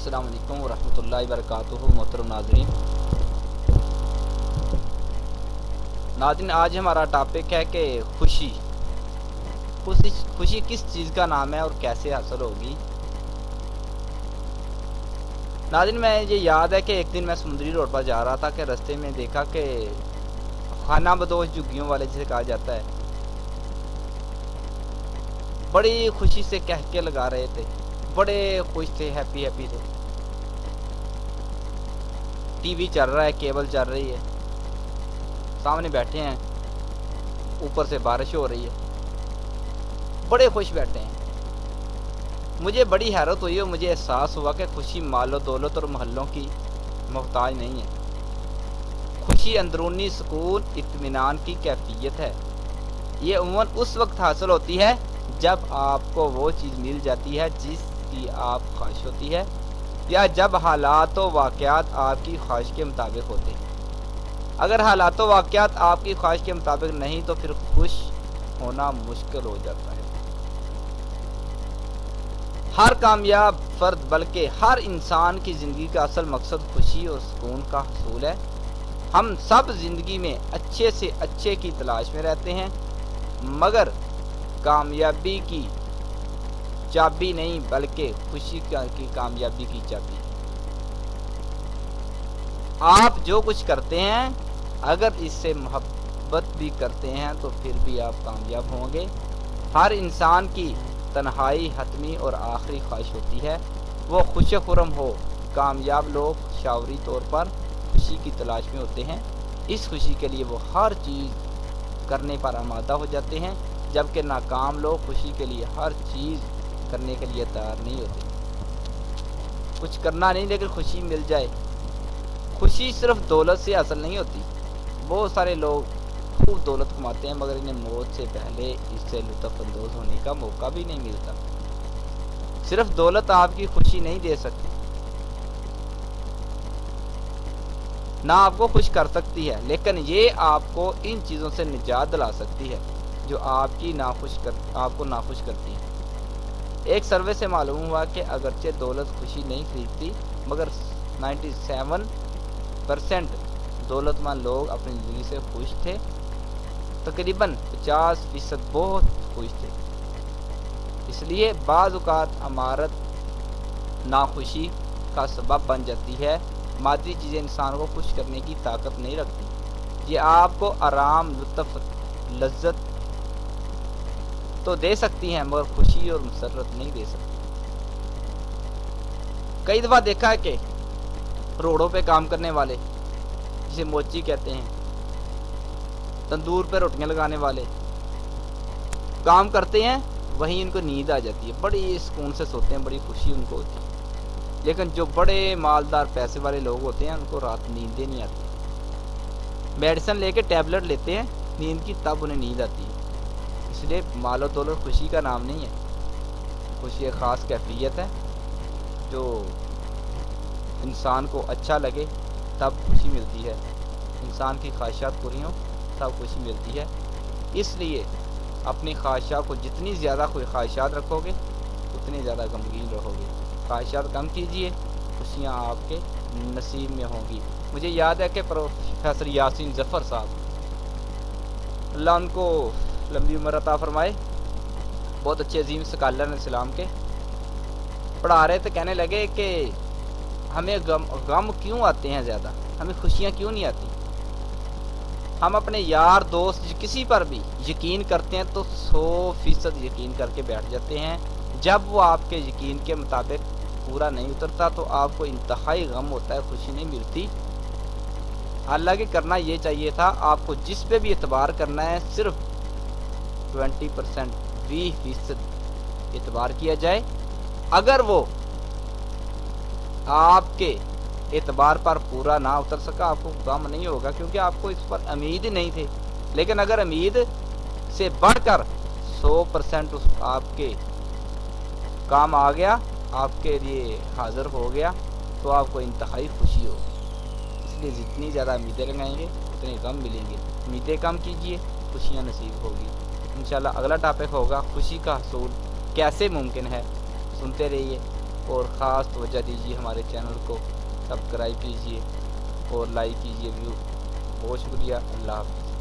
अस्सलाम वालेकुम वरहमतुल्लाहि वबरकातुहू। मोहतरम नाज़रीन, आज हमारा टॉपिक है कि खुशी खुशी किस चीज़ का नाम है और कैसे हासिल होगी। नाज़रीन, मैं ये याद है कि एक दिन मैं समुद्री रोड पर जा रहा था कि रास्ते में देखा कि खाना बदोश झुग्गियों वाले जिसे कहा जाता है, बड़ी खुशी से कह के लगा रहे थे, बड़े खुश थे, हैप्पी थे। टीवी चल रहा है, केबल चल रही है, सामने बैठे हैं, ऊपर से बारिश हो रही है, बड़े खुश बैठे हैं। मुझे बड़ी हैरत हुई और मुझे एहसास हुआ कि खुशी मालो दौलत और महलों की मोहताज नहीं है। खुशी अंदरूनी सुकून, इत्मीनान की कैफियत है। ये उम्मन उस वक्त हासिल होती है जब आपको वो चीज़ मिल जाती है जिसकी आप ख्वाहिश होती है, या जब हालात व वाक़यात आपकी ख्वाहिश के मुताबिक होते हैं। अगर हालात व वाक़यात आपकी ख्वाहिश के मुताबिक नहीं तो फिर खुश होना मुश्किल हो जाता है। हर कामयाब फ़र्द बल्कि हर इंसान की ज़िंदगी का असल मकसद खुशी और सुकून का हसूल है। हम सब ज़िंदगी में अच्छे से अच्छे की तलाश में रहते हैं, मगर कामयाबी की चाबी नहीं बल्कि खुशी की कामयाबी की चाबी। आप जो कुछ करते हैं, अगर इससे मोहब्बत भी करते हैं तो फिर भी आप कामयाब होंगे। हर इंसान की तन्हाई हतमी और आखिरी ख्वाहिश होती है, वो खुश खुरम हो। कामयाब लोग शावरी तौर पर खुशी की तलाश में होते हैं। इस खुशी के लिए वो हर चीज़ करने पर आमादा हो जाते हैं, जबकि नाकाम लोग खुशी के लिए हर चीज़ करने के लिए तैयार नहीं होते। कुछ करना नहीं लेकिन खुशी मिल जाए। खुशी सिर्फ दौलत से हासिल नहीं होती। बहुत सारे लोग खूब दौलत कमाते हैं मगर इन्हें मौत से पहले इससे लुत्फ़अंदोज़ होने का मौका भी नहीं मिलता। सिर्फ दौलत आपकी खुशी नहीं दे सकती, ना आपको खुश कर सकती है, लेकिन ये आपको इन चीज़ों से निजात दिला सकती है जो आपको नाखुश करती है। एक सर्वे से मालूम हुआ कि अगरचे दौलत खुशी नहीं खरीदती, मगर 97% दौलतमंद लोग अपनी ज़िंदगी से खुश थे। तकरीबन 50% बहुत खुश थे। इसलिए बाज़ औक़ात अमारत नाखुशी का सबब बन जाती है। मादी चीज़ें इंसान को खुश करने की ताकत नहीं रखती। ये आपको आराम, लुत्फ़, लज्जत तो दे सकती हैं मगर खुशी और मसरत नहीं दे सकती। कई दफ़ा देखा है कि रोडों पे काम करने वाले, जिसे मोची कहते हैं, तंदूर पे रोटियां लगाने वाले, काम करते हैं, वहीं इनको नींद आ जाती है, बड़ी सुकून से सोते हैं, बड़ी खुशी उनको होती है। लेकिन जो बड़े मालदार पैसे वाले लोग होते हैं उनको रात नींदें नहीं आती। मेडिसिन लेके टैबलेट लेते हैं नींद की, तब उन्हें नींद आती है। इसलिए मालो दौलत खुशी का नाम नहीं है। खुशी एक ख़ास कैफियत है जो इंसान को अच्छा लगे तब खुशी मिलती है। इंसान की ख्वाहिशात पूरी हों तब खुशी मिलती है। इसलिए अपनी ख्वाहिशात को जितनी ज़्यादा ख्वाहिशात रखोगे उतनी ज़्यादा गमगीन रहोगे। ख्वाहिशात कम कीजिए, खुशियाँ आपके नसीब में होंगी। मुझे याद है कि प्रोफेसर यासीन ज़फ़र साहब, अल्लाह उनको लंबी उम्र अता फरमाए, बहुत अच्छे अजीम स्कॉलर हैं इस्लाम के, पढ़ा रहे थे। कहने लगे कि हमें गम क्यों आते हैं ज़्यादा, हमें खुशियाँ क्यों नहीं आती। हम अपने यार दोस्त किसी पर भी यकीन करते हैं तो 100% यकीन करके बैठ जाते हैं। जब वो आपके यकीन के मुताबिक पूरा नहीं उतरता तो आपको इंतहाई गम होता है, खुशी नहीं मिलती। हालांकि करना ये चाहिए था, आपको जिस पे भी एतबार करना है सिर्फ 20%, 20% एतबार किया जाए। अगर वो आपके एतबार पर पूरा ना उतर सका, आपको गम नहीं होगा, क्योंकि आपको इस पर उम्मीद ही नहीं थे। लेकिन अगर उम्मीद से बढ़कर 100% उस आपके काम आ गया, आपके लिए हाजिर हो गया, तो आपको इंतहाई खुशी होगी। इसलिए जितनी ज़्यादा उम्मीदें लगाएंगे उतने गम मिलेंगे। उम्मीदें कम कीजिए, खुशियाँ नसीब होगी। इंशाल्लाह अगला टॉपिक होगा खुशी का हसूल कैसे मुमकिन है। सुनते रहिए। اور خاص توجہ دیجیے ہمارے چینل کو سبسکرائب کیجیے اور لائک کیجیے ویو. بہت شکریہ. اللہ حافظ.